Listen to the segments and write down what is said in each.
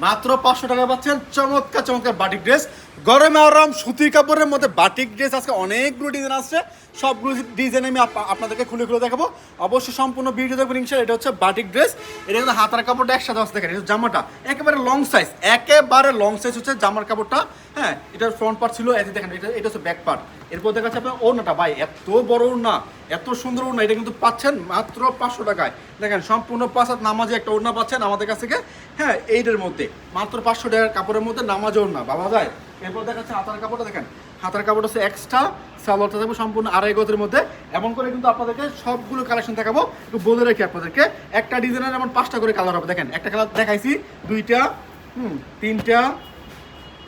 মাত্র 500 টাকা পাচ্ছেন চমৎকার চমৎকার বাটিক ড্রেস। গরমে আরাম সুতির কাপড়ের মধ্যে বাটিক ড্রেস আজকে অনেকগুলো ডিজাইন আসছে। সবগুলো ডিজাইন আমি আপনাদেরকে খুলে খুলে দেখাবো। অবশ্যই সম্পূর্ণ ভিডিও দেখবেন ইনশাআল্লাহ। এটা হচ্ছে বাটিক ড্রেস। এটা কিন্তু হাতার কাপড়টা একসাথে আসতে দেখেন। এটা জামাটা একেবারে লং সাইজ, একেবারে লং সাইজ হচ্ছে জামার কাপড়টা। হ্যাঁ, এটার ফ্রন্ট পার্ট ছিল এতে দেখেন, এটা হচ্ছে ব্যাক পার্ট। এরপর দেখা যাচ্ছে আপনার ওড়নাটা, ভাই এত বড় ওড়না, এত সুন্দর ওড়না। এটা কিন্তু পাচ্ছেন মাত্র 500 টাকায়। দেখেন সম্পূর্ণ 5 হাত নামাজে একটা ওড়না পাচ্ছেন আমাদের কাছ থেকে। হ্যাঁ, এইটার মধ্যে মাত্র 500 টাকার কাপড়ের মধ্যে নামাজ ওড়না বাবা যায়। এরপর দেখাচ্ছে হাতার কাপড়টা, দেখেন হাতার কাপড় হচ্ছে এক্সট্রা, সালোয়ারটা থাকবে সম্পূর্ণ আড়াই গজের মধ্যে। এমন করে কিন্তু আপনাদেরকে সবগুলো কালেকশন দেখাবো। একটু বলে রাখি আপনাদেরকে, একটা ডিজাইনের এমন 5টা করে কালার হবে। দেখেন একটা কালার দেখাইছি, 2টা, 3টা,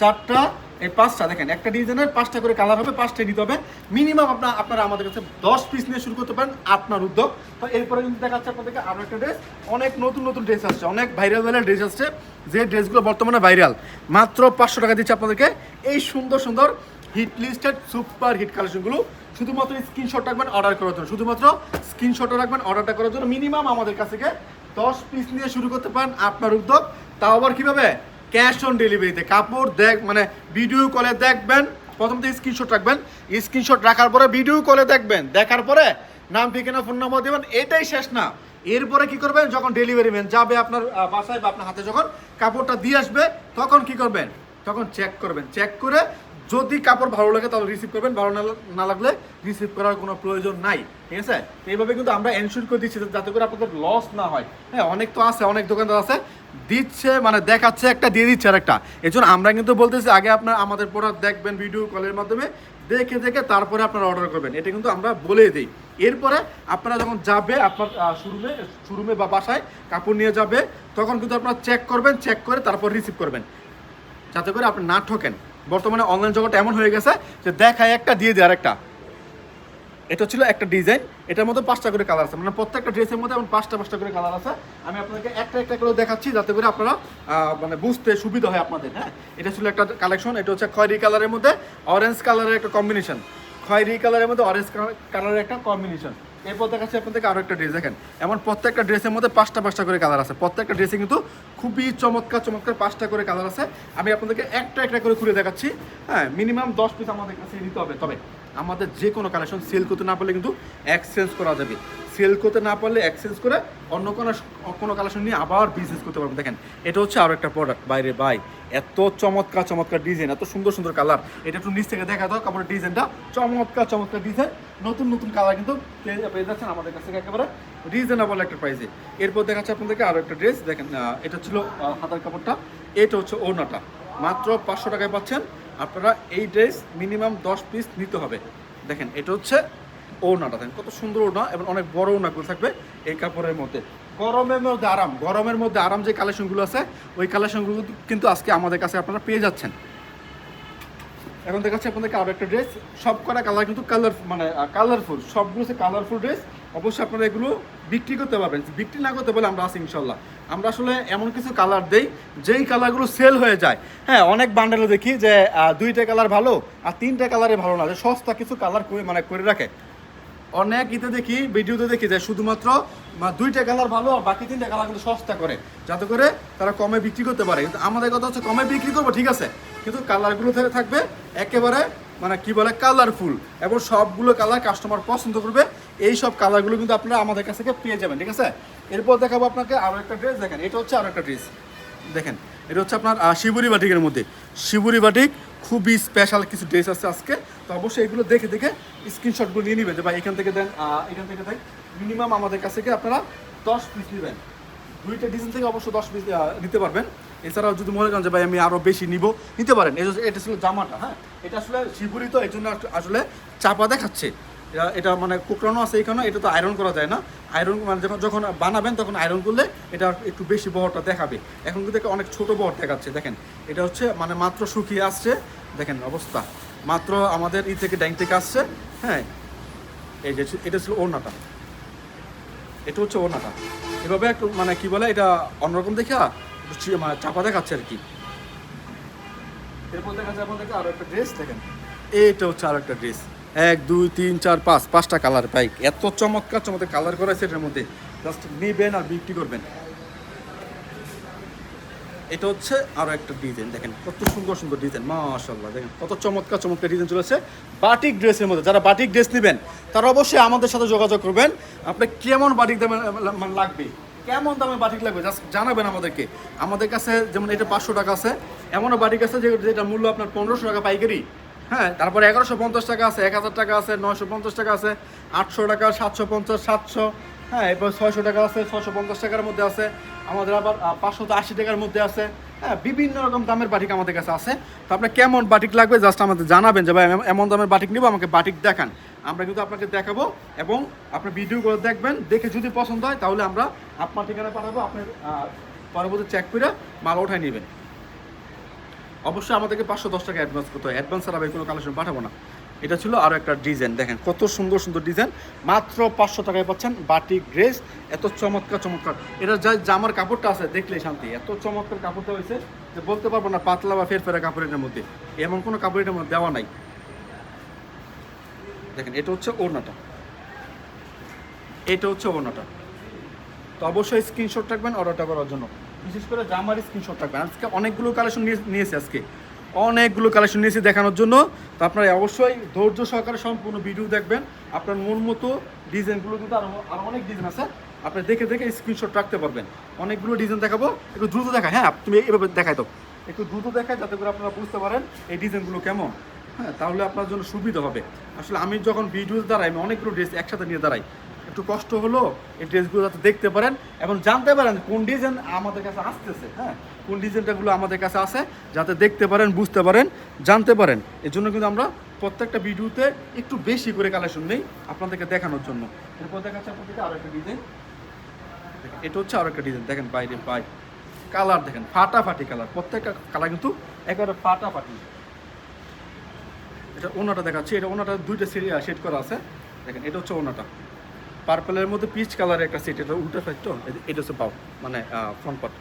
4টা, এই 5টা। দেখেন একটা ডিজাইনের 5টা করে কালার হবে, 5টাই নিতে হবে মিনিমাম। আপনারা আমাদের কাছে 10 পিস নিয়ে শুরু করতে পারেন, আপনার উদ্যোগ। তো এরপরে কিন্তু দেখাচ্ছে আপনাদেরকে আরও একটা ড্রেস। অনেক নতুন নতুন ড্রেস আসছে, অনেক ভাইরাল ভাইরাল ড্রেস আসছে, যে ড্রেসগুলো বর্তমানে ভাইরাল। মাত্র 500 টাকা দিচ্ছে আপনাদেরকে এই সুন্দর সুন্দর হিট লিস্টেড সুপার হিট কালেকশনগুলো। শুধুমাত্র স্ক্রিনশট রাখবেন অর্ডার করার জন্য, শুধুমাত্র স্ক্রিনশট রাখবেন অর্ডারটা করার জন্য। মিনিমাম আমাদের কাছ থেকে 10 পিস নিয়ে শুরু করতে পারেন, আপনার উদ্যোগ। তাও আবার কীভাবে? ক্যাশ অন ডেলিভারিতে। কাপড় মানে ভিডিও কলে দেখবেন, প্রথম থেকে স্ক্রিনশট রাখবেন, স্ক্রিনশট রাখার পরে ভিডিও কলে দেখবেন, দেখার পরে নাম ঠিকানা ফোন নাম্বার দেবেন। এটাই শেষ না, এরপরে কি করবেন? যখন ডেলিভারি ম্যান যাবে আপনার বাসায় বা আপনার হাতে যখন কাপড়টা দিয়ে আসবে, তখন কি করবেন? তখন চেক করবেন, চেক করে যদি কাপড় ভালো লাগে তাহলে রিসিভ করবেন, ভালো না লাগলে রিসিভ করার কোনো প্রয়োজন নাই। ঠিক আছে? এইভাবে কিন্তু আমরা এনশিওর করে দিচ্ছি যাতে করে আপনাদের লস না হয়। হ্যাঁ, অনেক তো আছে, অনেক দোকানদার আছে দিচ্ছে মানে দেখাচ্ছে একটা দিয়ে দিচ্ছে আরেকটা। এই জন্য আমরা কিন্তু বলতেছি আগে আপনার আমাদের প্রোডাক্ট দেখবেন ভিডিও কলের মাধ্যমে, দেখে দেখে তারপরে আপনারা অর্ডার করবেন। এটা কিন্তু আমরা বলে দিই। এরপরে আপনারা যখন যাবে আপনার শোরুমে বা বাসায় কাপড় নিয়ে যাবে, তখন কিন্তু আপনারা চেক করবেন, চেক করে তারপর রিসিভ করবেন, যাতে করে আপনি না ঠকেন। বর্তমানে অনলাইন জগৎ এমন হয়ে গেছে যে দেখায় একটা দিয়ে দেয় আরেকটা। এটা ছিল একটা ডিজাইন, এটার মধ্যে 5টা করে কালার আছে, মানে প্রত্যেকটা ড্রেসের মধ্যে এমন 5টা করে কালার আছে। আমি আপনাদেরকে একটা একটা করে দেখাচ্ছি যাতে করে আপনারা মানে বুঝতে সুবিধা হয় আপনাদের। হ্যাঁ, এটা ছিল একটা কালেকশন। এটা হচ্ছে খয়েরি কালারের মধ্যে অরেঞ্জ কালারের একটা কম্বিনেশন, খয়েরি কালারের মধ্যে অরেঞ্জ কালারের একটা কম্বিনেশন। এরপর দেখাচ্ছি আপনাদেরকে আরও একটা ড্রেস। দেখেন এমন প্রত্যেকটা ড্রেসের মধ্যে 5টা করে কালার আছে। প্রত্যেকটা ড্রেসে কিন্তু খুবই চমৎকার চমৎকার 5টা করে কালার আছে। আমি আপনাদেরকে একটা একটা করে খুলে দেখাচ্ছি। হ্যাঁ, মিনিমাম 10 পিস আমাদের কাছে নিতে হবে। তবে আমাদের যে কোনো কালেকশন সেল করতে না পারলে কিন্তু এক্সচেঞ্জ করা যাবে। সেল করতে না পারলে এক্সচেঞ্জ করে অন্য কোনো কালেকশন নিয়ে আবার বিজনেস করতে পারবেন। দেখেন এটা হচ্ছে আরও একটা প্রোডাক্ট। বাইরে ভাই এত চমৎকার চমৎকার ডিজাইন, এত সুন্দর সুন্দর কালার। এটা একটু নিচ থেকে দেখা দাও কাপড়ের ডিজাইনটা, চমৎকার চমৎকার ডিজাইন, নতুন নতুন কালার কিন্তু পেয়ে যাচ্ছেন আমাদের কাছ থেকে একেবারে রিজনেবল একটা প্রাইসে। এরপর দেখাচ্ছে আপনাদেরকে আরও একটা ড্রেস। দেখেন এটা ছিল হাতার কাপড়টা, এটা হচ্ছে ওড়নাটা। মাত্র 500 টাকায় পাচ্ছেন আপনারা এই ড্রেস। মিনিমাম 10 পিস নিতে হবে। দেখেন এটা হচ্ছে ওড়নাটা, দেখেন কত সুন্দর ওড়না এবং অনেক বড় ওড়নাগুলো থাকবে এই কাপড়ের মধ্যে। গরমের মধ্যে আরাম যে কালেকশনগুলো আছে ওই কালেকশনগুলো কিন্তু আজকে আমাদের কাছে আপনারা পেয়ে যাচ্ছেন। এখন দেখাচ্ছি আপনাদেরকে আরও একটা ড্রেস। সব কটা কালার কিন্তু কালারফুল, সবগুলো হচ্ছে কালারফুল ড্রেস। অবশ্যই আপনারা এগুলো বিক্রি করতে পারবেন, বিক্রি না করতে পারলে আমরা আছি ইনশাল্লাহ। আমরা আসলে এমন কিছু কালার দেই যেই কালারগুলো সেল হয়ে যায়। হ্যাঁ, অনেক বান্ডেলে দেখি যে 2টা কালার ভালো আর 3টা কালারে ভালো না, যে সস্তা কিছু কালার করে রাখে। অনেক দেখি ভিডিওতে দেখি যে শুধুমাত্র 2টা কালার ভালো আর বাকি 3টা কালার কিন্তু সস্তা করে, যাতে করে তারা কমে বিক্রি করতে পারে। কিন্তু আমাদের কথা হচ্ছে কমে বিক্রি করবো ঠিক আছে, কিন্তু কালারগুলো থাকবে একেবারে কালারফুল, এবং সবগুলো কালার কাস্টমার পছন্দ করবে। এই সব কালারগুলো কিন্তু আপনারা আমাদের কাছ থেকে পেয়ে যাবেন। ঠিক আছে? এরপর দেখাবো আপনাকে আরও একটা ড্রেস। দেখেন এটা হচ্ছে আরও একটা ড্রেস। দেখেন এটা হচ্ছে আপনার শিবুরি বাটিকের মধ্যে। শিবুরি বাটিক খুবই স্পেশাল কিছু ড্রেস আছে আজকে। তো অবশ্যই এগুলো দেখে দেখে স্ক্রিনশটগুলো নিয়ে নেবেন যে ভাই এখান থেকে দেন, এখান থেকে দেন। মিনিমাম আমাদের কাছ থেকে আপনারা 10 পিস নেবেন। 2টা ডিজাইন থেকে অবশ্যই 10 পিস নিতে পারবেন। এছাড়াও যদি মনে করেন যে ভাই আমি আরও বেশি নিতে পারেন। এটা ছিল জামাটা। হ্যাঁ, এটা আসলে শিবুরি তো এই জন্য আসলে চাপা দেখাচ্ছে। এটা মানে কুকরানো আছে এইখানে, এটা তো আয়রন করা যায় না। আয়রন মানে যখন বানাবেন তখন আয়রন করলে এটা একটু বেশি বহরটা দেখাবে। এখন কিন্তু অনেক ছোট বহর দেখাচ্ছে। দেখেন এটা হচ্ছে মানে মাত্র শুকিয়ে আসছে। দেখেন অবস্থা, মাত্র আমাদের থেকে ডাইং থেকে আসছে। হ্যাঁ, এই যে এটা ছিল ওড়নাটা, এটা হচ্ছে ওড়নাটা। এভাবে একটু মানে কি বলে এটা অন্যরকম দেখে মানে চাপা দেখাচ্ছে আর কি। এরপর দেখা যায় আপনাদেরকে আরও একটা ড্রেস। দেখেন এইটা হচ্ছে আরও একটা ড্রেস। 1 2 3 4 5টা কালার পাই, এত চমৎকার চমৎকার কালার করা আছে এটার মধ্যে। জাস্ট নেবেন আর বিক্রি করবেন। এটা হচ্ছে আরো একটা ডিজাইন, দেখেন কত সুন্দর সুন্দর ডিজাইন, মাশাআল্লাহ দেখেন কত চমৎকার চমৎকার ডিজাইন চলেছে বাটিক ড্রেসের মধ্যে। যারা বাটিক ড্রেস নেবেন তারা অবশ্যই আমাদের সাথে যোগাযোগ করবেন। আপনার কেমন বাটিক দামে লাগবে, কেমন দামে বাটিক লাগবে জাস্ট জানাবেন আমাদেরকে। আমাদের কাছে যেমন এটা 500 টাকা আছে, এমনও বাটিক আছে যেটা মূল্য আপনার 1500 টাকা পাইকারি, হ্যাঁ। তারপরে 1150 টাকা আছে, 1000 টাকা আছে, 950 টাকা আছে, 800 টাকা, 750, 700, হ্যাঁ। এরপর 600 টাকা আছে, 650 টাকার মধ্যে আছে, আমাদের আবার 580 টাকার মধ্যে আছে, হ্যাঁ। বিভিন্ন রকম দামের বাটিক আমাদের কাছে আছে। তো আপনার কেমন বাটিক লাগবে জাস্ট আমাদের জানাবেন যে ভাই এমন দামের বাটিক নিব, আমাকে বাটিক দেখান। আমরা কিন্তু আপনাকে দেখাবো এবং আপনার ভিডিওগুলো দেখবেন, দেখে যদি পছন্দ হয় তাহলে আমরা আপনার ঠিকানা পাঠাবো, আপনার পরবর্তী চেক করে মাল ওঠায় নেবেন। অবশ্যই আমাদেরকে 510 টাকা অ্যাডভান্স করতে হয়, অ্যাডভান্স ছাড়া ভাই কোনো কালেকশন পাঠাবো না। এটা ছিল আরও একটা ডিজাইন, দেখেন কত সুন্দর সুন্দর ডিজাইন, মাত্র 500 টাকায় পাচ্ছেন বাটিক ড্রেস, এত চমৎকার চমৎকার। এটা যা জামার কাপড়টা আছে দেখলেই শান্তি, এত চমৎকার কাপড়টা হয়েছে যে বলতে পারবো না পাতলা বা ফেরফেরা কাপড়ের মধ্যে, এমন কোনো কাপড়ের মধ্যে দেওয়া নাই। দেখেন এটা হচ্ছে ওড়নাটা, এটা হচ্ছে ওড়নাটা। তো অবশ্যই স্ক্রিনশট রাখবেন অর্ডারটা করার জন্য, বিশেষ করে জামার স্ক্রিনশট রাখবেন। আজকে অনেকগুলো কালেকশন নিয়েছি, আজকে অনেকগুলো কালেকশন নিয়েছি দেখানোর জন্য। তো আপনারা অবশ্যই ধৈর্য সহকারে সম্পূর্ণ ভিডিও দেখবেন, আপনার মন মতো ডিজাইনগুলো কিন্তু আরও অনেক ডিজাইন আছে, আপনি দেখে দেখে স্ক্রিনশট রাখতে পারবেন। অনেকগুলো ডিজাইন দেখাবো, একটু দ্রুত দেখায়, হ্যাঁ তুমি এভাবে দেখাই তো, একটু দ্রুত দেখায় যাতে করে আপনারা বুঝতে পারেন এই ডিজাইনগুলো কেমন, হ্যাঁ। তাহলে আপনার জন্য সুবিধা হবে। আসলে আমি যখন ভিডিও দাঁড়াই, আমি অনেকগুলো ড্রেস একসাথে নিয়ে দাঁড়াই, একটু কষ্ট হলো এই ড্রেসগুলো যাতে দেখতে পারেন এবং জানতে পারেন কোন ডিজাইন আমাদের কাছে আসতেছে, হ্যাঁ, কোন ডিজাইনটাগুলো আমাদের কাছে আসে, যাতে দেখতে পারেন, বুঝতে পারেন, জানতে পারেন। এর জন্য কিন্তু আমরা প্রত্যেকটা ভিডিওতে একটু বেশি করে কালেকশন নেই আপনাদেরকে দেখানোর জন্য। এরপর দেখাচ্ছে আপনাদেরকে আরও একটা ডিজাইন, এটা হচ্ছে আরও একটা ডিজাইন, দেখেন বাইরে বাই কালার দেখেন, ফাটাফাটি কালার, প্রত্যেকটা কালার কিন্তু একেবারে ফাটাফাটি। এটা ওনাটা দেখাচ্ছি, এটা ওনাটা দুইটা শেড করা আছে, দেখেন এটা হচ্ছে ওনাটা পার্পলের মধ্যে পিচ কালারের একটা সেট, এটা উল্টা সাইড তো, এটা হচ্ছে বাউ মানে ফ্রন্ট পার্ট।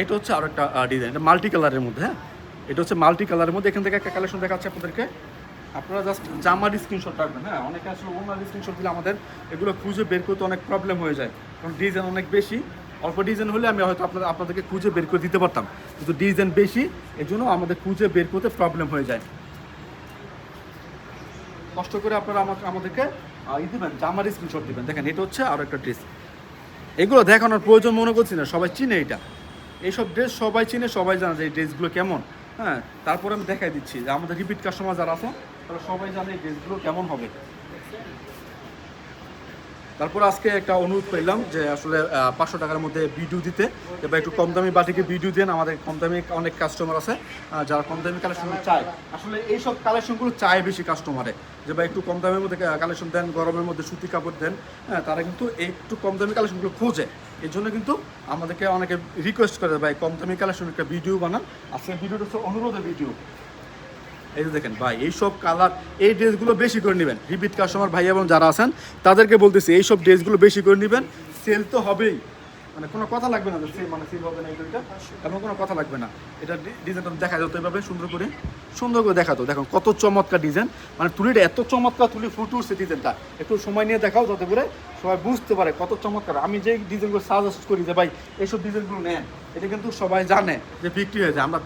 এটা হচ্ছে আরো একটা ডিজাইন, এটা মাল্টি কালারের মধ্যে, হ্যাঁ, এটা হচ্ছে মাল্টি কালারের মধ্যে। এখান থেকে একটা কালেকশন দেখাচ্ছে আপনাদেরকে, আপনারা জাস্ট জামার স্ক্রিনশট রাখবেন, হ্যাঁ। অনেকে আসলে ওনার স্ক্রিনশট দিলে আমাদের এগুলো খুঁজে বের করতে অনেক প্রবলেম হয়ে যায়, কারণ ডিজাইন অনেক বেশি। অল্প ডিজাইন হলে আমি হয়তো আপনাদেরকে খুঁজে বের করে দিতে পারতাম, কিন্তু ডিজাইন বেশি, এই জন্য আমাদের খুঁজে বের করতে প্রবলেম হয়ে যায়। কষ্ট করে আপনারা আমাদেরকে দিবেন, জামার স্ক্রিনশট দিবেন। দেখেন এটা হচ্ছে আরও একটা ড্রেস, এগুলো দেখানোর প্রয়োজন মনে করছি না, সবাই চিনে এটা, এইসব ড্রেস সবাই চিনে, সবাই জানে যে এই ড্রেসগুলো কেমন, হ্যাঁ। তারপরে আমি দেখাই দিচ্ছি যে আমাদের রিপিট কাস্টমার যারা আছে তারা সবাই জানে এই ড্রেসগুলো কেমন হবে। তারপর আজকে একটা অনুরোধ পেলাম যে আসলে 500 টাকার মধ্যে ভিডিও দিতে, এবার একটু কম দামি বাটিকে ভিডিও দেন। আমাদের কম দামি অনেক কাস্টমার আছে যারা কম দামি কালেকশন চায়, আসলে এইসব কালেকশনগুলো চায় বেশি কাস্টমারে, যে ভাই একটু কম দামের মধ্যে কালেকশন দেন, গরমের মধ্যে সুতি কাপড় দেন, হ্যাঁ। তারা কিন্তু একটু কম দামি কালেকশনগুলো খোঁজে, এর জন্য কিন্তু আমাদেরকে অনেকে রিকোয়েস্ট করে ভাই কম দামি কালেকশন একটা ভিডিও বানান। আজকে ভিডিওটা হচ্ছে অনুরোধের ভিডিও। এই যে দেখেন ভাই এইসব কালার, এই ড্রেসগুলো বেশি করে নেবেন, রিপিট কাস্টমার ভাই এবং যারা আছেন তাদেরকে বলতেছি এইসব ড্রেসগুলো বেশি করে নেবেন, সেল তো হবেই, মানে কোনো কথা লাগবে না যে সেল হবে না, এটা এমন কোনো কথা লাগবে না। এটা ডিজাইনটা দেখা যেত এভাবে সুন্দর করে দেখাতো, দেখুন কত চমৎকার ডিজাইন, মানে তুলিটা এত চমৎকার, তুলি ফুটে উঠছে ডিজাইনটা, একটু সময় নিয়ে দেখাও যাতে করে সবাই বুঝতে পারে কত চমৎকার। আমি যে ডিজাইনগুলো সাজেস্ট করি যে ভাই এইসব ডিজাইনগুলো নেন, এটা কিন্তু সবাই জানে যে বিক্রি হয়ে যায়, আমরা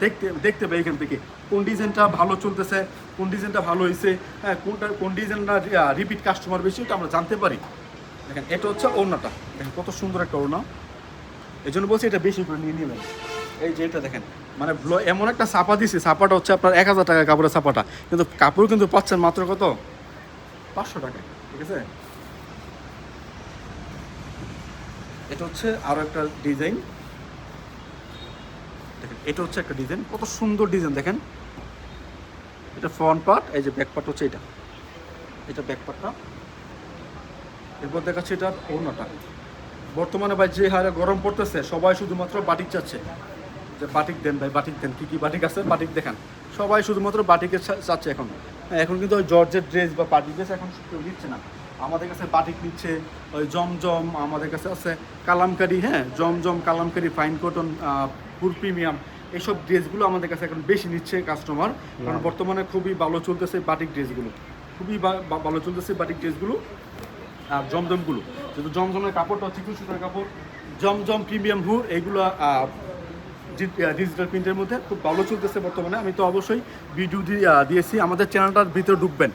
দেখতে পাই এখান থেকে কোন ডিজাইনটা ভালো চলতেছে, কোন ডিজাইনটা ভালো হয়েছে, হ্যাঁ, কোন ডিজাইনটা রিপিট কাস্টমার বেশি, এটা আমরা জানতে পারি। দেখেন এটা হচ্ছে ওড়নাটা, দেখেন কত সুন্দর একটা ওড়না, এই জন্য বলছি এটা বেশি করে নিয়ে নেবেন। এই যে এটা দেখেন, মানে এমন একটা ছাপা দিছি, ছাপাটা হচ্ছে আপনার 1000 টাকা কাপড়ের ছাপাটা, কিন্তু কাপড় কিন্তু পাচ্ছেন মাত্র কত 500 টাকা, ঠিক আছে। এটা হচ্ছে আরো একটা ডিজাইন, দেখেন এটা হচ্ছে একটা ডিজাইন, কত সুন্দর ডিজাইন দেখেন। এটা ফ্রন্ট পার্ট, এই যে ব্যাক পার্ট হচ্ছে এটা ব্যাক পার্টটা। এরপর দেখাচ্ছে এটা ওড়নাটা। বর্তমানে ভাই যে হারে গরম পড়তেছে, সবাই শুধুমাত্র বাটিক চাচ্ছে, যে বাটিক দেন ভাই, বাটিক দেন, কী বাটিক আছে বাটিক দেখান, সবাই শুধুমাত্র বাটিকের চাচ্ছে এখন। হ্যাঁ, এখন কিন্তু ওই জর্জের ড্রেস বা পার্টি ড্রেস এখন কেউ নিচ্ছে না, আমাদের কাছে বাটিক নিচ্ছে, ওই জমজম আমাদের কাছে আছে, কালামকারি, হ্যাঁ, জমজম kalamkari, fine cotton, full premium, এইসব ড্রেসগুলো আমাদের কাছে এখন বেশি নিচ্ছে কাস্টমার, কারণ বর্তমানে খুবই ভালো চলতেছে বাটিক ড্রেসগুলো, খুবই ভালো চলতেছে বাটিক ড্রেসগুলো। আর জমজমগুলো, যেহেতু জমজমের কাপড়টা হচ্ছে চিকন সুতার কাপড়, জমজম প্রিমিয়াম হুড, এইগুলো ডিজিটাল প্রিন্টের মধ্যে খুব ভালো চলতেছে বর্তমানে। আমি তো অবশ্যই ভিডিও দিয়েছি, আমাদের চ্যানেলটার ভিতরে ঢুকবেন,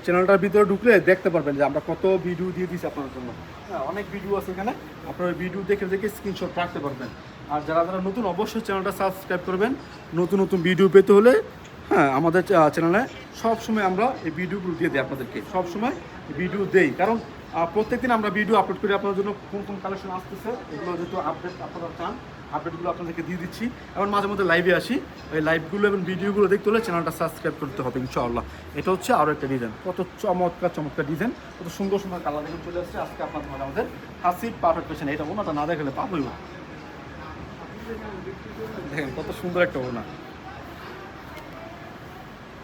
চ্যানেলটার ভিতরে ঢুকলে দেখতে পারবেন যে আমরা কত ভিডিও দিয়ে দিচ্ছি আপনাদের জন্য। হ্যাঁ, অনেক ভিডিও আছে এখানে, আপনারা ওই ভিডিও দেখে দেখে স্ক্রিনশট রাখতে পারবেন। আর যারা যারা নতুন, অবশ্যই চ্যানেলটা সাবস্ক্রাইব করবেন নতুন নতুন ভিডিও পেতে হলে। হ্যাঁ, আমাদের চ্যানেলে সবসময় আমরা এই ভিডিওগুলো দিয়ে দিই আপনাদেরকে, সবসময় ভিডিও দেই, কারণ প্রত্যেকদিন আমরা ভিডিও আপলোড করি আপনাদের জন্য। কোন কোন কালেকশন আসতেছে এগুলো যেহেতু আপডেট আপনারা চান, আপডেটগুলো আপনাদেরকে দিয়ে দিচ্ছি। এবং মাঝে মধ্যে লাইভে আসি, ওই লাইভগুলো এবং ভিডিওগুলো দেখতে হলে চ্যানেলটা সাবস্ক্রাইব করতে হবে ইনশাআল্লাহ। এটা হচ্ছে আরও একটা ডিজাইন, কত চমৎকার চমৎকার ডিজাইন, কত সুন্দর সুন্দর কালার দেখে চলে আসছে আজকে আপনার মানে আমাদের হাসির পারফেক্ট পেশন। এটা ওনাটা না দেখালে পাবোই, দেখেন কত সুন্দর একটা ওনা,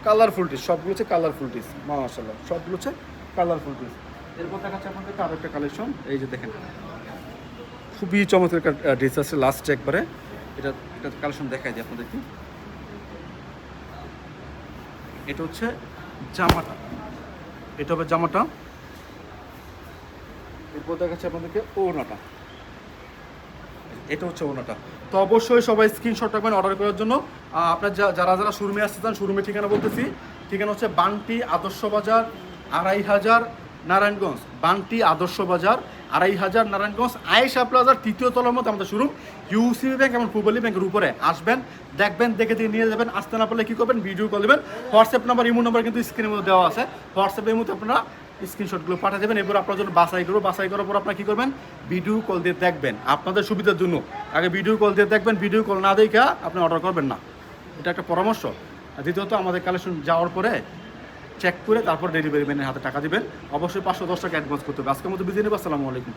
কালারফুল টিস, সবগুলো হচ্ছে কালারফুল টিস, মাশাআল্লাহ সবগুলো হচ্ছে কালারফুল টিস। এরপর দেখাচ্ছে আপনাদেরকে আরও একটা কালেকশন, এই যে দেখেন খুবই চমৎকার একটা ড্রেস আছে লাস্টে একবারে। এটা এটা কালেকশন দেখাই দিই আপনাদেরকে। এটা হচ্ছে জামাটা, এটা হবে জামাটা। এরপর দেখাচ্ছে আপনাদেরকে ওড়নাটা, এটা হচ্ছে ওড়নাটা। তো অবশ্যই সবাই স্ক্রিনশট রাখবেন অর্ডার করার জন্য। আপনার যারা যারা শোরুমে আসতে চান, শোরুমের ঠিকানা বলতেছি, ঠিকানা হচ্ছে বান্টি আদর্শ বাজার 2500 নারায়ণগঞ্জ। বান্টি আদর্শ বাজার 2500 নারায়ণগঞ্জ, আয়েশা প্লাজার 3য় তলার মধ্যে আমাদের শোরুম। ইউসিবি ব্যাংক এবং পূর্বলী ব্যাংকের উপরে আসবেন, দেখবেন, দেখে দিয়ে নিয়ে যাবেন। আসতে না পারলে কী করবেন, ভিডিও কল দেবেন। হোয়াটসঅ্যাপ নাম্বার, ইমো নাম্বার কিন্তু স্ক্রিনের মধ্যে দেওয়া আছে। হোয়াটসঅ্যাপের মধ্যে আপনারা স্ক্রিনশটগুলো পাঠিয়ে দেবেন। এরপর আপনার জন্য বাছাই করবো, বাছাই করার পর আপনারা কী করবেন, ভিডিও কল দিয়ে দেখবেন আপনাদের সুবিধার জন্য। আগে ভিডিও কল দিয়ে দেখবেন, ভিডিও কল না দেখে আপনি অর্ডার করবেন না, এটা একটা পরামর্শ। আর দ্বিতীয়ত আমাদের কালেকশন যাওয়ার পরে চেক করে তারপর ডেলিভারি ম্যানের হাতে টাকা দিবেন। অবশ্যই 510 টাকা অ্যাডভান্স করতে হবে। আজকের মতো বিদায় নেব, আসসালামু আলাইকুম।